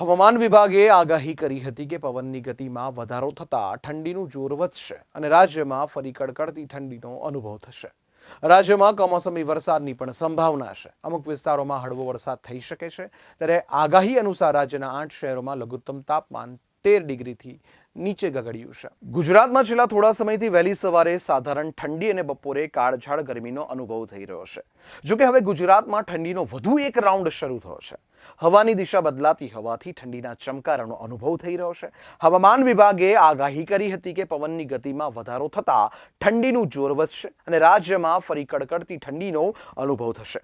હવામાન વિભાગે આગાહી કરી હતી કે પવનની ગતિમાં વધારો થતાં ઠંડીનું જોર વધશે અને રાજ્યમાં ફરી કડકડતી ઠંડીનો અનુભવ થશે. રાજ્યમાં કમોસમી વરસાદની પણ સંભાવના છે. અમુક વિસ્તારોમાં હળવો વરસાદ થઈ શકે છે. ત્યારે આગાહી અનુસાર રાજ્યના 8 શહેરોમાં લઘુત્તમ તાપમાન 13 ડિગ્રીથી નીચે ગગડ્યું છે. ગુજરાતમાં છેલ્લા થોડા સમયથી વહેલી સવારે સાધારણ ઠંડી અને બપોરે કાળઝાળ ગરમીનો અનુભવ થઈ રહ્યો છે. જોકે હવે ગુજરાતમાં ઠંડીનો વધુ એક રાઉન્ડ શરૂ થયો છે. હવાની દિશા બદલાતી હોવાથી ઠંડીના ચમકારાનો અનુભવ થઈ રહ્યો છે. હવામાન વિભાગે આગાહી કરી હતી કે પવનની ગતિમાં વધારો થતાં ઠંડીનું જોર વધશે અને રાજ્યમાં ફરી કડકડતી ઠંડીનો અનુભવ થશે.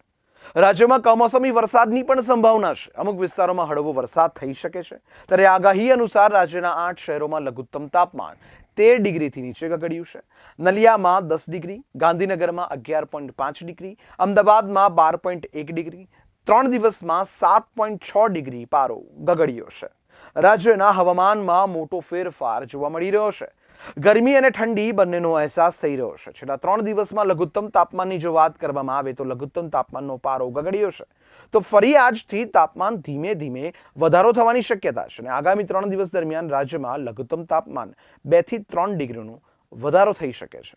રાજ્યમાં કમોસમી વરસાદની પણ સંભાવના છે. અમુક વિસ્તારોમાં હળવો વરસાદ થઈ શકે છે. ત્યારે આગાહી અનુસાર રાજ્યના 8 શહેરોમાં લઘુત્તમ તાપમાન 13 ડિગ્રીથી નીચે ગગડ્યું છે. નલિયામાં 10 ડિગ્રી, ગાંધીનગરમાં 11.5 ડિગ્રી, અમદાવાદમાં 12.1 ડિગ્રી, 3 દિવસમાં 7.6 ડિગ્રી પારો ગગડ્યો છે. રાજ્યના હવામાનમાં મોટો ફેરફાર જોવા મળી રહ્યો છે. ગરમી અને ઠંડી બંનેનો અહેસાસ થઈ રહ્યો છે. છેલ્લા 3 દિવસમાં લઘુત્તમ તાપમાનની જો વાત કરવામાં આવે તો લઘુત્તમ તાપમાનનો પારો ગગડ્યો છે. તો ફરી આજથી તાપમાન ધીમે ધીમે વધારો થવાની શક્યતા છે અને આગામી 3 દિવસ દરમિયાન રાજ્યમાં લઘુત્તમ તાપમાન 2 થી 3 ડિગ્રીનો વધારો થઈ શકે છે.